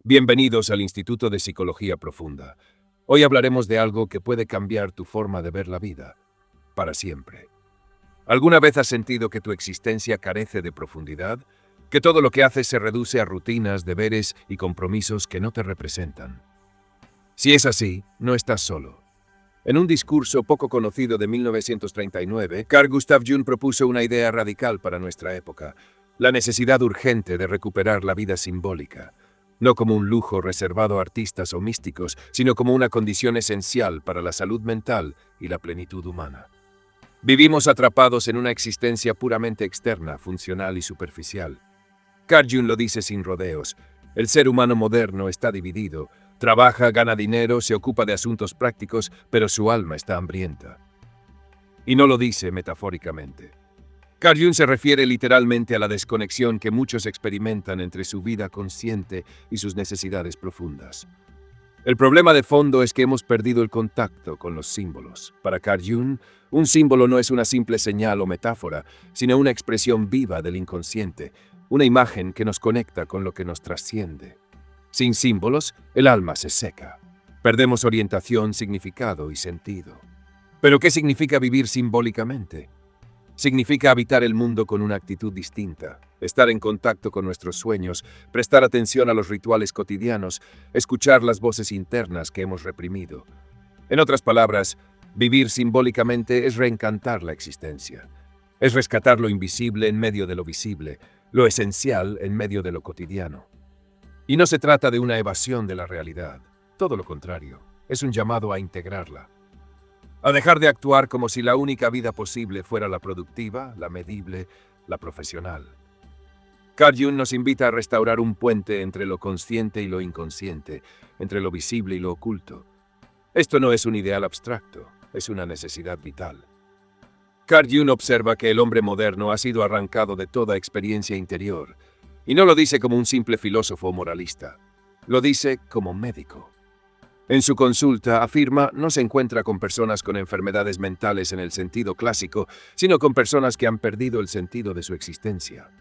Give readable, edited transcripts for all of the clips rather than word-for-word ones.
Bienvenidos al Instituto de Psicología Profunda. Hoy hablaremos de algo que puede cambiar tu forma de ver la vida, para siempre. ¿Alguna vez has sentido que tu existencia carece de profundidad? ¿Que todo lo que haces se reduce a rutinas, deberes y compromisos que no te representan? Si es así, no estás solo. En un discurso poco conocido de 1939, Carl Gustav Jung propuso una idea radical para nuestra época: la necesidad urgente de recuperar la vida simbólica. No como un lujo reservado a artistas o místicos, sino como una condición esencial para la salud mental y la plenitud humana. Vivimos atrapados en una existencia puramente externa, funcional y superficial. Carl Jung lo dice sin rodeos: el ser humano moderno está dividido. Trabaja, gana dinero, se ocupa de asuntos prácticos, pero su alma está hambrienta. Y no lo dice metafóricamente. Carl Jung se refiere literalmente a la desconexión que muchos experimentan entre su vida consciente y sus necesidades profundas. El problema de fondo es que hemos perdido el contacto con los símbolos. Para Carl Jung, un símbolo no es una simple señal o metáfora, sino una expresión viva del inconsciente, una imagen que nos conecta con lo que nos trasciende. Sin símbolos, el alma se seca. Perdemos orientación, significado y sentido. ¿Pero qué significa vivir simbólicamente? Significa habitar el mundo con una actitud distinta, estar en contacto con nuestros sueños, prestar atención a los rituales cotidianos, escuchar las voces internas que hemos reprimido. En otras palabras, vivir simbólicamente es reencantar la existencia. Es rescatar lo invisible en medio de lo visible, lo esencial en medio de lo cotidiano. Y no se trata de una evasión de la realidad, todo lo contrario, es un llamado a integrarla. A dejar de actuar como si la única vida posible fuera la productiva, la medible, la profesional. Carl Jung nos invita a restaurar un puente entre lo consciente y lo inconsciente, entre lo visible y lo oculto. Esto no es un ideal abstracto, es una necesidad vital. Carl Jung observa que el hombre moderno ha sido arrancado de toda experiencia interior, y no lo dice como un simple filósofo moralista, lo dice como médico. En su consulta afirma no se encuentra con personas con enfermedades mentales en el sentido clásico, sino con personas que han perdido el sentido de su existencia.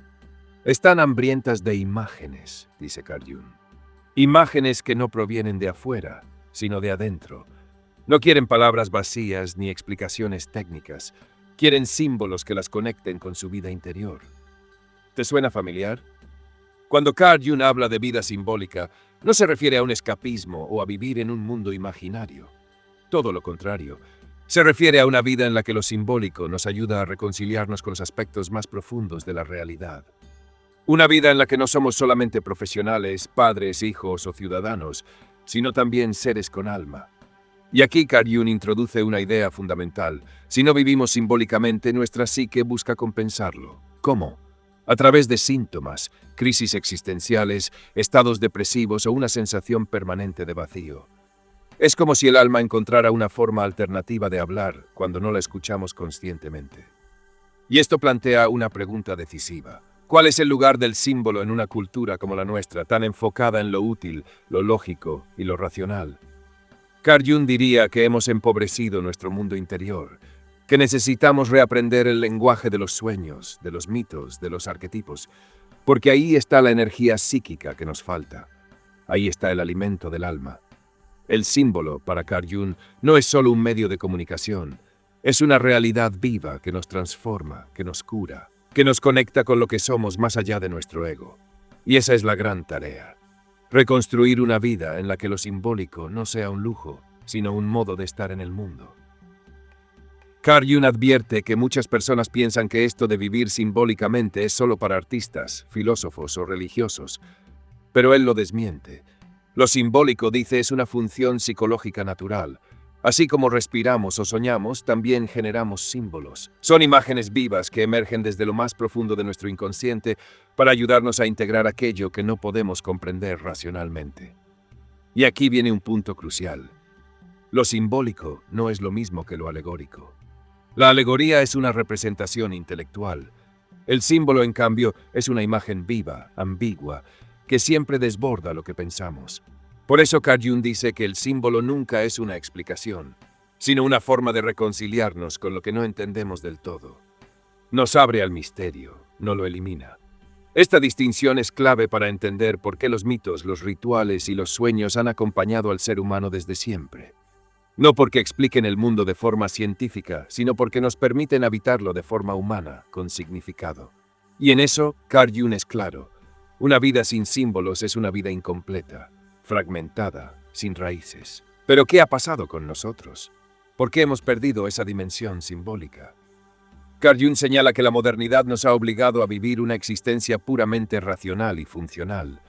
Están hambrientas de imágenes, dice Carl Jung. Imágenes que no provienen de afuera, sino de adentro. No quieren palabras vacías ni explicaciones técnicas. Quieren símbolos que las conecten con su vida interior. ¿Te suena familiar? Cuando Carl Jung habla de vida simbólica, no se refiere a un escapismo o a vivir en un mundo imaginario. Todo lo contrario, se refiere a una vida en la que lo simbólico nos ayuda a reconciliarnos con los aspectos más profundos de la realidad. Una vida en la que no somos solamente profesionales, padres, hijos o ciudadanos, sino también seres con alma. Y aquí Carl Jung introduce una idea fundamental: si no vivimos simbólicamente, nuestra psique busca compensarlo. ¿Cómo? A través de síntomas, crisis existenciales, estados depresivos o una sensación permanente de vacío. Es como si el alma encontrara una forma alternativa de hablar cuando no la escuchamos conscientemente. Y esto plantea una pregunta decisiva: ¿cuál es el lugar del símbolo en una cultura como la nuestra, tan enfocada en lo útil, lo lógico y lo racional? Carl Jung diría que hemos empobrecido nuestro mundo interior, que necesitamos reaprender el lenguaje de los sueños, de los mitos, de los arquetipos, porque ahí está la energía psíquica que nos falta. Ahí está el alimento del alma. El símbolo, para Carl Jung, no es solo un medio de comunicación, es una realidad viva que nos transforma, que nos cura, que nos conecta con lo que somos más allá de nuestro ego. Y esa es la gran tarea: reconstruir una vida en la que lo simbólico no sea un lujo, sino un modo de estar en el mundo. Carl Jung advierte que muchas personas piensan que esto de vivir simbólicamente es solo para artistas, filósofos o religiosos, pero él lo desmiente. Lo simbólico, dice, es una función psicológica natural. Así como respiramos o soñamos, también generamos símbolos. Son imágenes vivas que emergen desde lo más profundo de nuestro inconsciente para ayudarnos a integrar aquello que no podemos comprender racionalmente. Y aquí viene un punto crucial. Lo simbólico no es lo mismo que lo alegórico. La alegoría es una representación intelectual. El símbolo, en cambio, es una imagen viva, ambigua, que siempre desborda lo que pensamos. Por eso Carl Jung dice que el símbolo nunca es una explicación, sino una forma de reconciliarnos con lo que no entendemos del todo. Nos abre al misterio, no lo elimina. Esta distinción es clave para entender por qué los mitos, los rituales y los sueños han acompañado al ser humano desde siempre. No porque expliquen el mundo de forma científica, sino porque nos permiten habitarlo de forma humana, con significado. Y en eso, Carl Jung es claro. Una vida sin símbolos es una vida incompleta, fragmentada, sin raíces. Pero ¿qué ha pasado con nosotros? ¿Por qué hemos perdido esa dimensión simbólica? Carl Jung señala que la modernidad nos ha obligado a vivir una existencia puramente racional y funcional.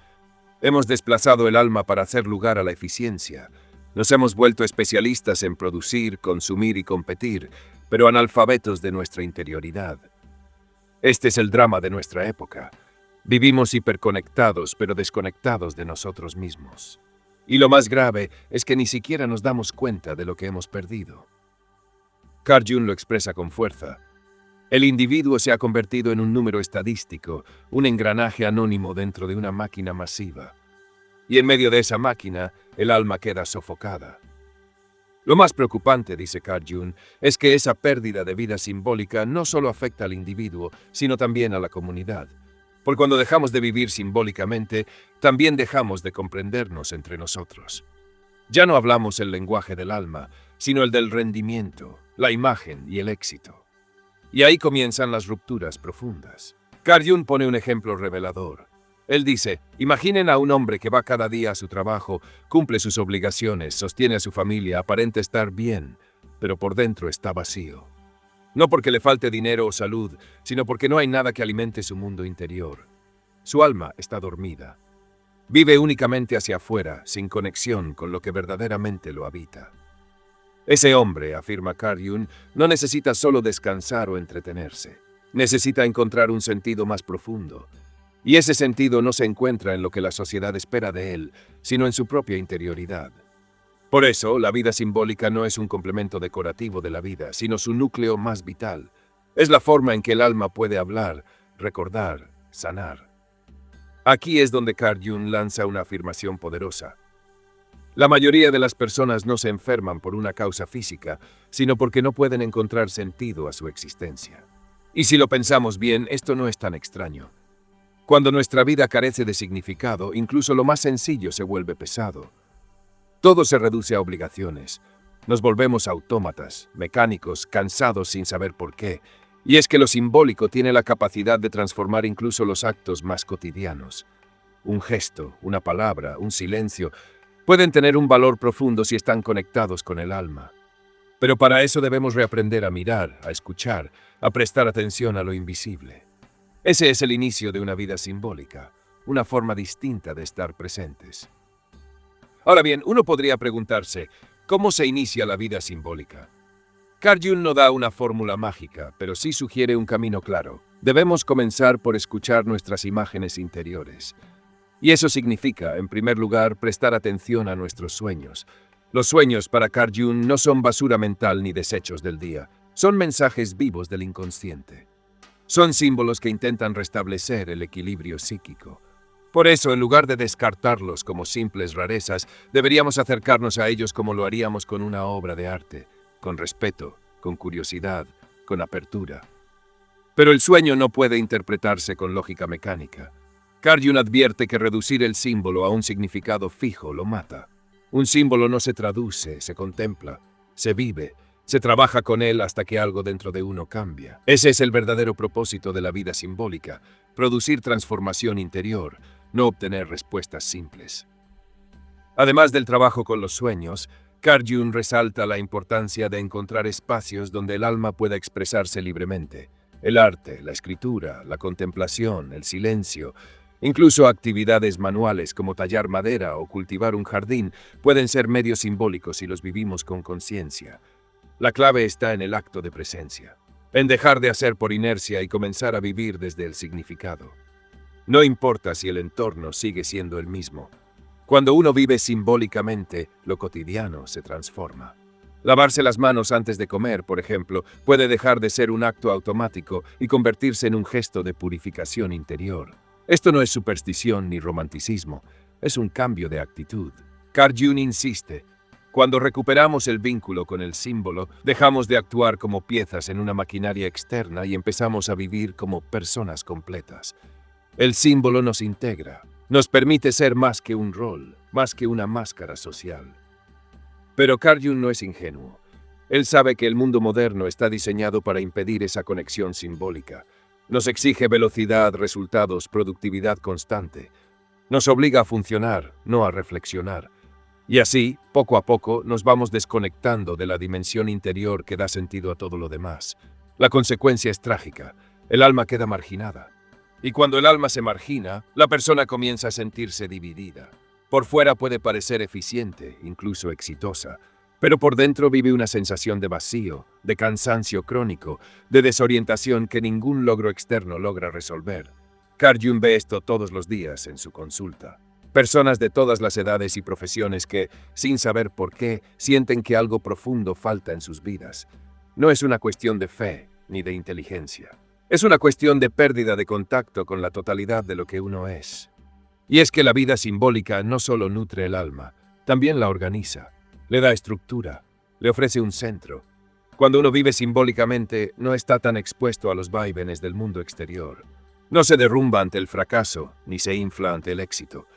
Hemos desplazado el alma para hacer lugar a la eficiencia. Nos hemos vuelto especialistas en producir, consumir y competir, pero analfabetos de nuestra interioridad. Este es el drama de nuestra época. Vivimos hiperconectados, pero desconectados de nosotros mismos. Y lo más grave es que ni siquiera nos damos cuenta de lo que hemos perdido. Carl Jung lo expresa con fuerza. El individuo se ha convertido en un número estadístico, un engranaje anónimo dentro de una máquina masiva. Y en medio de esa máquina, el alma queda sofocada. Lo más preocupante, dice Carl Jung, es que esa pérdida de vida simbólica no solo afecta al individuo, sino también a la comunidad. Porque cuando dejamos de vivir simbólicamente, también dejamos de comprendernos entre nosotros. Ya no hablamos el lenguaje del alma, sino el del rendimiento, la imagen y el éxito. Y ahí comienzan las rupturas profundas. Carl Jung pone un ejemplo revelador. Él dice, imaginen a un hombre que va cada día a su trabajo, cumple sus obligaciones, sostiene a su familia, aparenta estar bien, pero por dentro está vacío. No porque le falte dinero o salud, sino porque no hay nada que alimente su mundo interior. Su alma está dormida. Vive únicamente hacia afuera, sin conexión con lo que verdaderamente lo habita. Ese hombre, afirma Carl Jung, no necesita solo descansar o entretenerse. Necesita encontrar un sentido más profundo. Y ese sentido no se encuentra en lo que la sociedad espera de él, sino en su propia interioridad. Por eso, la vida simbólica no es un complemento decorativo de la vida, sino su núcleo más vital. Es la forma en que el alma puede hablar, recordar, sanar. Aquí es donde Carl Jung lanza una afirmación poderosa. La mayoría de las personas no se enferman por una causa física, sino porque no pueden encontrar sentido a su existencia. Y si lo pensamos bien, esto no es tan extraño. Cuando nuestra vida carece de significado, incluso lo más sencillo se vuelve pesado. Todo se reduce a obligaciones. Nos volvemos autómatas, mecánicos, cansados sin saber por qué. Y es que lo simbólico tiene la capacidad de transformar incluso los actos más cotidianos. Un gesto, una palabra, un silencio pueden tener un valor profundo si están conectados con el alma. Pero para eso debemos reaprender a mirar, a escuchar, a prestar atención a lo invisible. Ese es el inicio de una vida simbólica, una forma distinta de estar presentes. Ahora bien, uno podría preguntarse, ¿cómo se inicia la vida simbólica? Carl Jung no da una fórmula mágica, pero sí sugiere un camino claro. Debemos comenzar por escuchar nuestras imágenes interiores. Y eso significa, en primer lugar, prestar atención a nuestros sueños. Los sueños para Carl Jung no son basura mental ni desechos del día, son mensajes vivos del inconsciente. Son símbolos que intentan restablecer el equilibrio psíquico. Por eso, en lugar de descartarlos como simples rarezas, deberíamos acercarnos a ellos como lo haríamos con una obra de arte, con respeto, con curiosidad, con apertura. Pero el sueño no puede interpretarse con lógica mecánica. Carl Jung advierte que reducir el símbolo a un significado fijo lo mata. Un símbolo no se traduce, se contempla, se vive, se trabaja con él hasta que algo dentro de uno cambia. Ese es el verdadero propósito de la vida simbólica, producir transformación interior, no obtener respuestas simples. Además del trabajo con los sueños, Carl Jung resalta la importancia de encontrar espacios donde el alma pueda expresarse libremente. El arte, la escritura, la contemplación, el silencio, incluso actividades manuales como tallar madera o cultivar un jardín pueden ser medios simbólicos si los vivimos con conciencia. La clave está en el acto de presencia, en dejar de hacer por inercia y comenzar a vivir desde el significado. No importa si el entorno sigue siendo el mismo. Cuando uno vive simbólicamente, lo cotidiano se transforma. Lavarse las manos antes de comer, por ejemplo, puede dejar de ser un acto automático y convertirse en un gesto de purificación interior. Esto no es superstición ni romanticismo, es un cambio de actitud. Carl Jung insiste, cuando recuperamos el vínculo con el símbolo, dejamos de actuar como piezas en una maquinaria externa y empezamos a vivir como personas completas. El símbolo nos integra, nos permite ser más que un rol, más que una máscara social. Pero Carl Jung no es ingenuo. Él sabe que el mundo moderno está diseñado para impedir esa conexión simbólica. Nos exige velocidad, resultados, productividad constante. Nos obliga a funcionar, no a reflexionar. Y así, poco a poco, nos vamos desconectando de la dimensión interior que da sentido a todo lo demás. La consecuencia es trágica. El alma queda marginada. Y cuando el alma se margina, la persona comienza a sentirse dividida. Por fuera puede parecer eficiente, incluso exitosa, pero por dentro vive una sensación de vacío, de cansancio crónico, de desorientación que ningún logro externo logra resolver. Carl Jung ve esto todos los días en su consulta. Personas de todas las edades y profesiones que, sin saber por qué, sienten que algo profundo falta en sus vidas. No es una cuestión de fe ni de inteligencia. Es una cuestión de pérdida de contacto con la totalidad de lo que uno es. Y es que la vida simbólica no solo nutre el alma, también la organiza, le da estructura, le ofrece un centro. Cuando uno vive simbólicamente, no está tan expuesto a los vaivenes del mundo exterior. No se derrumba ante el fracaso, ni se infla ante el éxito.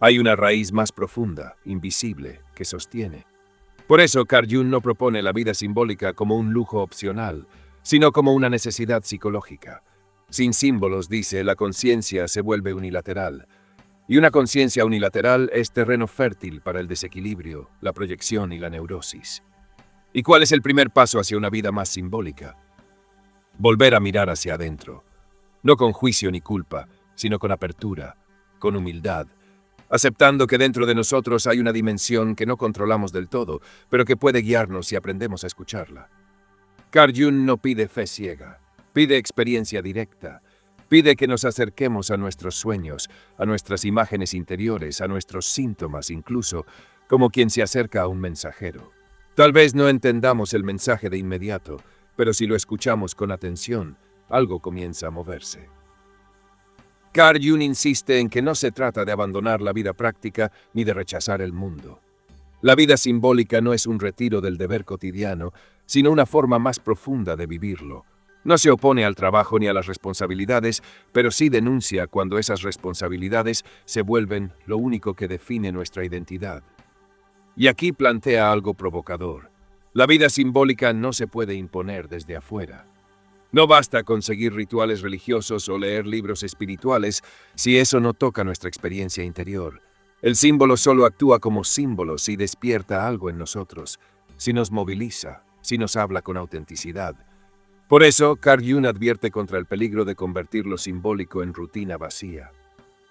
Hay una raíz más profunda, invisible, que sostiene. Por eso, Carl Jung no propone la vida simbólica como un lujo opcional, sino como una necesidad psicológica. Sin símbolos, dice, la conciencia se vuelve unilateral. Y una conciencia unilateral es terreno fértil para el desequilibrio, la proyección y la neurosis. ¿Y cuál es el primer paso hacia una vida más simbólica? Volver a mirar hacia adentro. No con juicio ni culpa, sino con apertura, con humildad, aceptando que dentro de nosotros hay una dimensión que no controlamos del todo, pero que puede guiarnos si aprendemos a escucharla. Carl Jung no pide fe ciega, pide experiencia directa, pide que nos acerquemos a nuestros sueños, a nuestras imágenes interiores, a nuestros síntomas incluso, como quien se acerca a un mensajero. Tal vez no entendamos el mensaje de inmediato, pero si lo escuchamos con atención, algo comienza a moverse. Carl Jung insiste en que no se trata de abandonar la vida práctica ni de rechazar el mundo. La vida simbólica no es un retiro del deber cotidiano, sino una forma más profunda de vivirlo. No se opone al trabajo ni a las responsabilidades, pero sí denuncia cuando esas responsabilidades se vuelven lo único que define nuestra identidad. Y aquí plantea algo provocador. La vida simbólica no se puede imponer desde afuera. No basta con seguir rituales religiosos o leer libros espirituales si eso no toca nuestra experiencia interior. El símbolo solo actúa como símbolo si despierta algo en nosotros, si nos moviliza, si nos habla con autenticidad. Por eso, Carl Jung advierte contra el peligro de convertir lo simbólico en rutina vacía.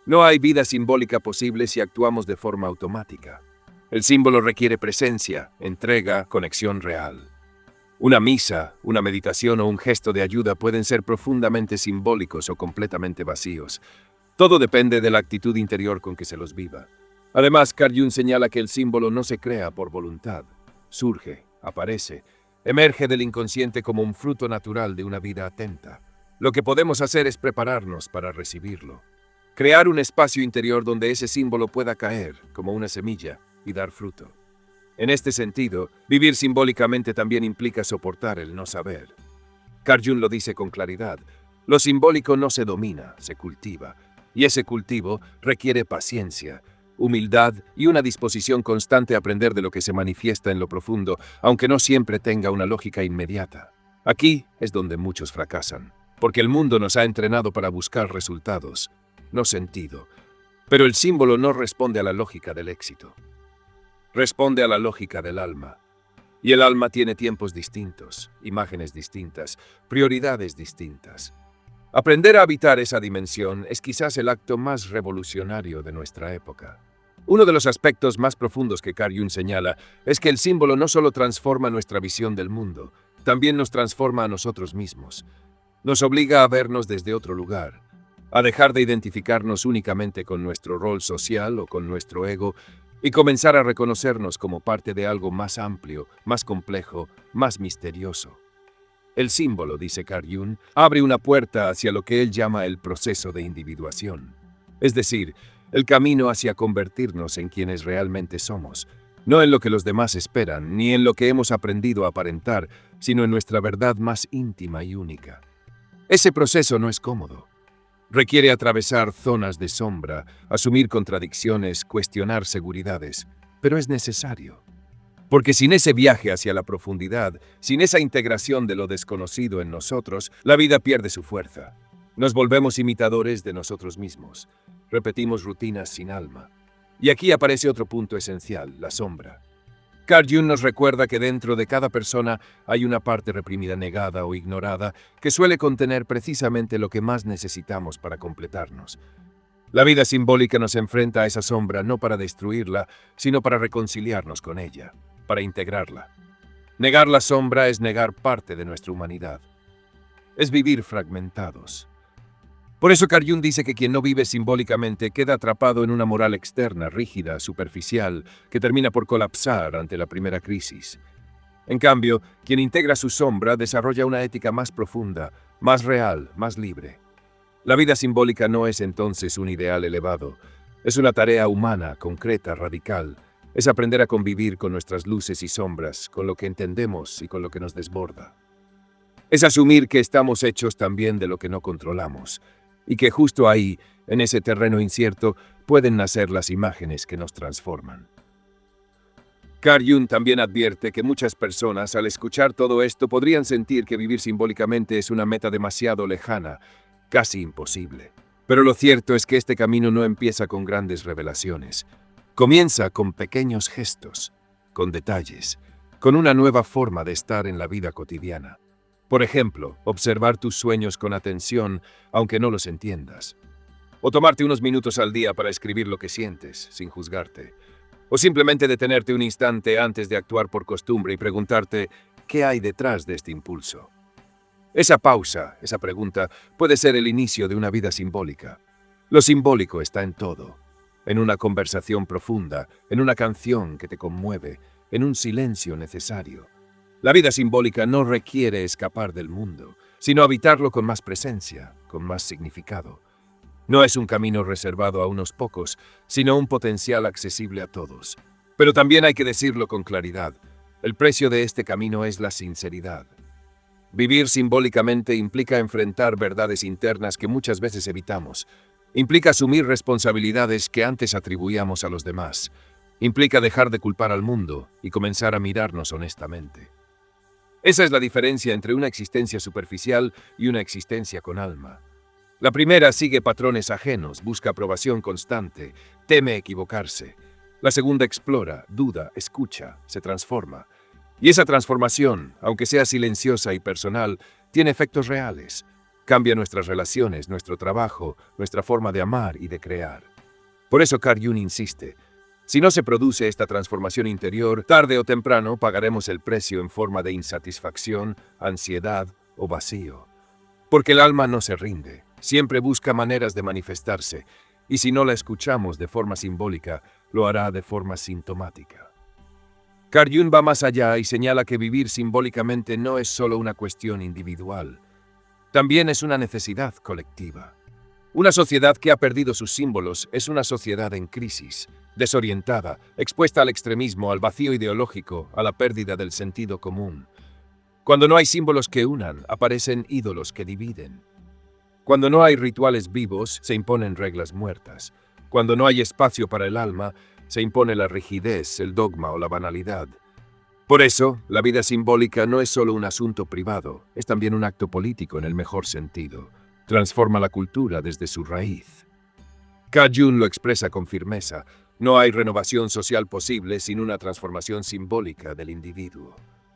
No hay vida simbólica posible si actuamos de forma automática. El símbolo requiere presencia, entrega, conexión real. Una misa, una meditación o un gesto de ayuda pueden ser profundamente simbólicos o completamente vacíos. Todo depende de la actitud interior con que se los viva. Además, Carl Jung señala que el símbolo no se crea por voluntad. Surge, aparece, emerge del inconsciente como un fruto natural de una vida atenta. Lo que podemos hacer es prepararnos para recibirlo. Crear un espacio interior donde ese símbolo pueda caer, como una semilla, y dar fruto. En este sentido, vivir simbólicamente también implica soportar el no saber. Carl Jung lo dice con claridad. Lo simbólico no se domina, se cultiva. Y ese cultivo requiere paciencia, humildad y una disposición constante a aprender de lo que se manifiesta en lo profundo, aunque no siempre tenga una lógica inmediata. Aquí es donde muchos fracasan, porque el mundo nos ha entrenado para buscar resultados, no sentido. Pero el símbolo no responde a la lógica del éxito. Responde a la lógica del alma. Y el alma tiene tiempos distintos, imágenes distintas, prioridades distintas. Aprender a habitar esa dimensión es quizás el acto más revolucionario de nuestra época. Uno de los aspectos más profundos que Carl Jung señala es que el símbolo no solo transforma nuestra visión del mundo, también nos transforma a nosotros mismos. Nos obliga a vernos desde otro lugar, a dejar de identificarnos únicamente con nuestro rol social o con nuestro ego y comenzar a reconocernos como parte de algo más amplio, más complejo, más misterioso. El símbolo, dice Carl Jung, abre una puerta hacia lo que él llama el proceso de individuación. Es decir, el camino hacia convertirnos en quienes realmente somos, no en lo que los demás esperan, ni en lo que hemos aprendido a aparentar, sino en nuestra verdad más íntima y única. Ese proceso no es cómodo. Requiere atravesar zonas de sombra, asumir contradicciones, cuestionar seguridades, pero es necesario. Porque sin ese viaje hacia la profundidad, sin esa integración de lo desconocido en nosotros, la vida pierde su fuerza. Nos volvemos imitadores de nosotros mismos. Repetimos rutinas sin alma. Y aquí aparece otro punto esencial, la sombra. Carl Jung nos recuerda que dentro de cada persona hay una parte reprimida, negada o ignorada que suele contener precisamente lo que más necesitamos para completarnos. La vida simbólica nos enfrenta a esa sombra no para destruirla, sino para reconciliarnos con ella, para integrarla. Negar la sombra es negar parte de nuestra humanidad. Es vivir fragmentados. Por eso Carl Jung dice que quien no vive simbólicamente queda atrapado en una moral externa, rígida, superficial, que termina por colapsar ante la primera crisis. En cambio, quien integra su sombra desarrolla una ética más profunda, más real, más libre. La vida simbólica no es entonces un ideal elevado, es una tarea humana, concreta, radical. Es aprender a convivir con nuestras luces y sombras, con lo que entendemos y con lo que nos desborda. Es asumir que estamos hechos también de lo que no controlamos, y que justo ahí, en ese terreno incierto, pueden nacer las imágenes que nos transforman. Carl Jung también advierte que muchas personas, al escuchar todo esto, podrían sentir que vivir simbólicamente es una meta demasiado lejana, casi imposible. Pero lo cierto es que este camino no empieza con grandes revelaciones. Comienza con pequeños gestos, con detalles, con una nueva forma de estar en la vida cotidiana. Por ejemplo, observar tus sueños con atención, aunque no los entiendas. O tomarte unos minutos al día para escribir lo que sientes, sin juzgarte. O simplemente detenerte un instante antes de actuar por costumbre y preguntarte ¿qué hay detrás de este impulso? Esa pausa, esa pregunta, puede ser el inicio de una vida simbólica. Lo simbólico está en todo. En una conversación profunda, en una canción que te conmueve, en un silencio necesario. La vida simbólica no requiere escapar del mundo, sino habitarlo con más presencia, con más significado. No es un camino reservado a unos pocos, sino un potencial accesible a todos. Pero también hay que decirlo con claridad. El precio de este camino es la sinceridad. Vivir simbólicamente implica enfrentar verdades internas que muchas veces evitamos. Implica asumir responsabilidades que antes atribuíamos a los demás. Implica dejar de culpar al mundo y comenzar a mirarnos honestamente. Esa es la diferencia entre una existencia superficial y una existencia con alma. La primera sigue patrones ajenos, busca aprobación constante, teme equivocarse. La segunda explora, duda, escucha, se transforma. Y esa transformación, aunque sea silenciosa y personal, tiene efectos reales. Cambia nuestras relaciones, nuestro trabajo, nuestra forma de amar y de crear. Por eso Carl Jung insiste, si no se produce esta transformación interior, tarde o temprano pagaremos el precio en forma de insatisfacción, ansiedad o vacío. Porque el alma no se rinde, siempre busca maneras de manifestarse, y si no la escuchamos de forma simbólica, lo hará de forma sintomática. Carl Jung va más allá y señala que vivir simbólicamente no es solo una cuestión individual, también es una necesidad colectiva. Una sociedad que ha perdido sus símbolos es una sociedad en crisis, desorientada, expuesta al extremismo, al vacío ideológico, a la pérdida del sentido común. Cuando no hay símbolos que unan, aparecen ídolos que dividen. Cuando no hay rituales vivos, se imponen reglas muertas. Cuando no hay espacio para el alma, se impone la rigidez, el dogma o la banalidad. Por eso, la vida simbólica no es solo un asunto privado, es también un acto político en el mejor sentido. Transforma la cultura desde su raíz. Carl Jung lo expresa con firmeza. No hay renovación social posible sin una transformación simbólica del individuo.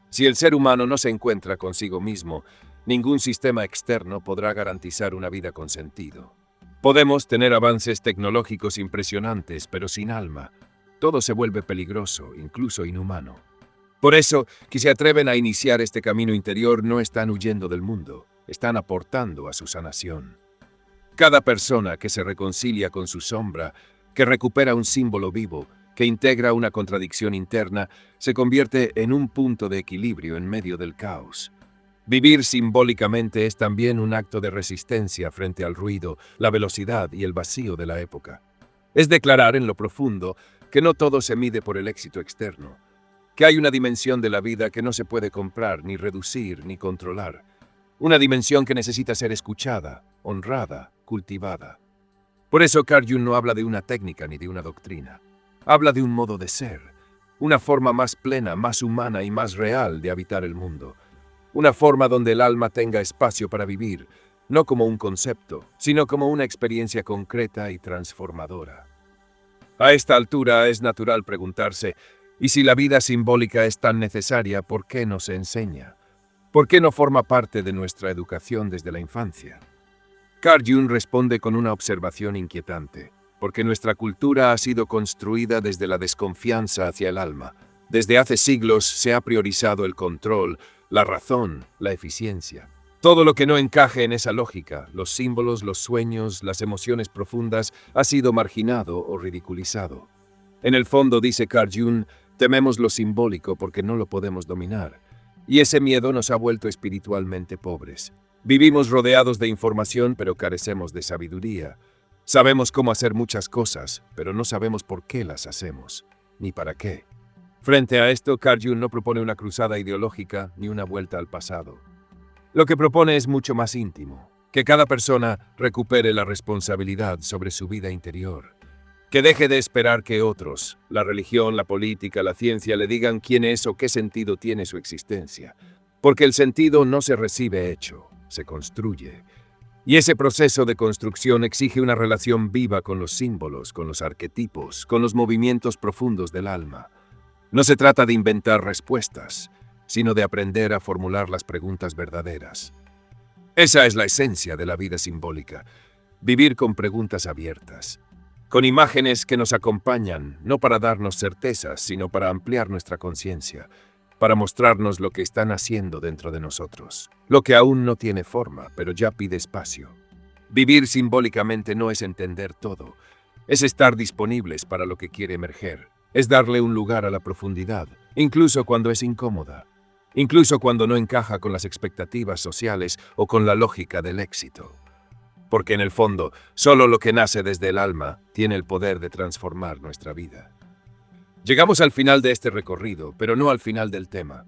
Si el ser humano no se encuentra consigo mismo, ningún sistema externo podrá garantizar una vida con sentido. Podemos tener avances tecnológicos impresionantes, pero sin alma. Todo se vuelve peligroso, incluso inhumano. Por eso, que se atreven a iniciar este camino interior no están huyendo del mundo, están aportando a su sanación. Cada persona que se reconcilia con su sombra, que recupera un símbolo vivo, que integra una contradicción interna, se convierte en un punto de equilibrio en medio del caos. Vivir simbólicamente es también un acto de resistencia frente al ruido, la velocidad y el vacío de la época. Es declarar en lo profundo que no todo se mide por el éxito externo, que hay una dimensión de la vida que no se puede comprar, ni reducir, ni controlar. Una dimensión que necesita ser escuchada, honrada cultivada. Por eso Carl Jung no habla de una técnica ni de una doctrina. Habla de un modo de ser, una forma más plena, más humana y más real de habitar el mundo. Una forma donde el alma tenga espacio para vivir, no como un concepto, sino como una experiencia concreta y transformadora. A esta altura es natural preguntarse, ¿y si la vida simbólica es tan necesaria, por qué no se enseña? ¿Por qué no forma parte de nuestra educación desde la infancia? Carl Jung responde con una observación inquietante, porque nuestra cultura ha sido construida desde la desconfianza hacia el alma. Desde hace siglos se ha priorizado el control, la razón, la eficiencia. Todo lo que no encaje en esa lógica, los símbolos, los sueños, las emociones profundas, ha sido marginado o ridiculizado. En el fondo, dice Carl Jung, tememos lo simbólico porque no lo podemos dominar. Y ese miedo nos ha vuelto espiritualmente pobres. Vivimos rodeados de información, pero carecemos de sabiduría. Sabemos cómo hacer muchas cosas, pero no sabemos por qué las hacemos, ni para qué. Frente a esto, Carl Jung no propone una cruzada ideológica ni una vuelta al pasado. Lo que propone es mucho más íntimo, que cada persona recupere la responsabilidad sobre su vida interior, que deje de esperar que otros, la religión, la política, la ciencia, le digan quién es o qué sentido tiene su existencia, porque el sentido no se recibe hecho, se construye. Y ese proceso de construcción exige una relación viva con los símbolos, con los arquetipos, con los movimientos profundos del alma. No se trata de inventar respuestas, sino de aprender a formular las preguntas verdaderas. Esa es la esencia de la vida simbólica, vivir con preguntas abiertas, con imágenes que nos acompañan, no para darnos certezas, sino para ampliar nuestra conciencia, para mostrarnos lo que está naciendo dentro de nosotros, lo que aún no tiene forma, pero ya pide espacio. Vivir simbólicamente no es entender todo, es estar disponibles para lo que quiere emerger, es darle un lugar a la profundidad, incluso cuando es incómoda, incluso cuando no encaja con las expectativas sociales o con la lógica del éxito. Porque en el fondo, solo lo que nace desde el alma tiene el poder de transformar nuestra vida. Llegamos al final de este recorrido, pero no al final del tema.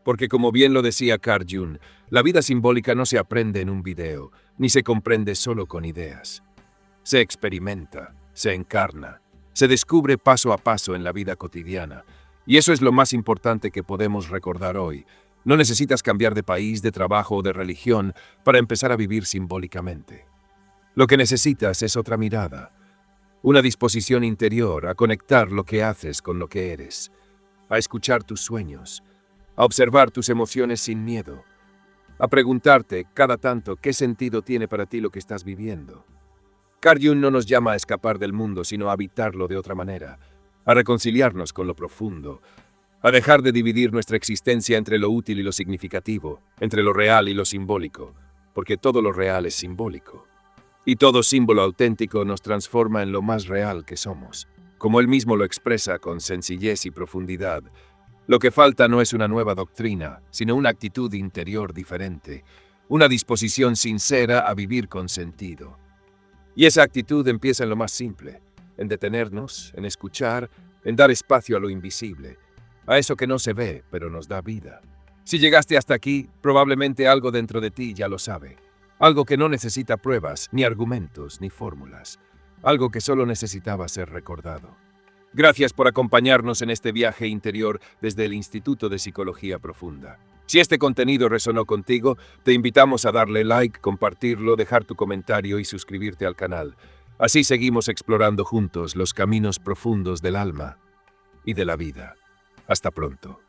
Porque como bien lo decía Carl Jung, la vida simbólica no se aprende en un video, ni se comprende solo con ideas. Se experimenta, se encarna, se descubre paso a paso en la vida cotidiana. Y eso es lo más importante que podemos recordar hoy. No necesitas cambiar de país, de trabajo o de religión para empezar a vivir simbólicamente. Lo que necesitas es otra mirada, una disposición interior a conectar lo que haces con lo que eres, a escuchar tus sueños, a observar tus emociones sin miedo, a preguntarte cada tanto qué sentido tiene para ti lo que estás viviendo. Carl Jung no nos llama a escapar del mundo, sino a habitarlo de otra manera, a reconciliarnos con lo profundo, a dejar de dividir nuestra existencia entre lo útil y lo significativo, entre lo real y lo simbólico, porque todo lo real es simbólico. Y todo símbolo auténtico nos transforma en lo más real que somos. Como él mismo lo expresa con sencillez y profundidad, lo que falta no es una nueva doctrina, sino una actitud interior diferente, una disposición sincera a vivir con sentido. Y esa actitud empieza en lo más simple, en detenernos, en escuchar, en dar espacio a lo invisible, a eso que no se ve, pero nos da vida. Si llegaste hasta aquí, probablemente algo dentro de ti ya lo sabe. Algo que no necesita pruebas, ni argumentos, ni fórmulas. Algo que solo necesitaba ser recordado. Gracias por acompañarnos en este viaje interior desde el Instituto de Psicología Profunda. Si este contenido resonó contigo, te invitamos a darle like, compartirlo, dejar tu comentario y suscribirte al canal. Así seguimos explorando juntos los caminos profundos del alma y de la vida. Hasta pronto.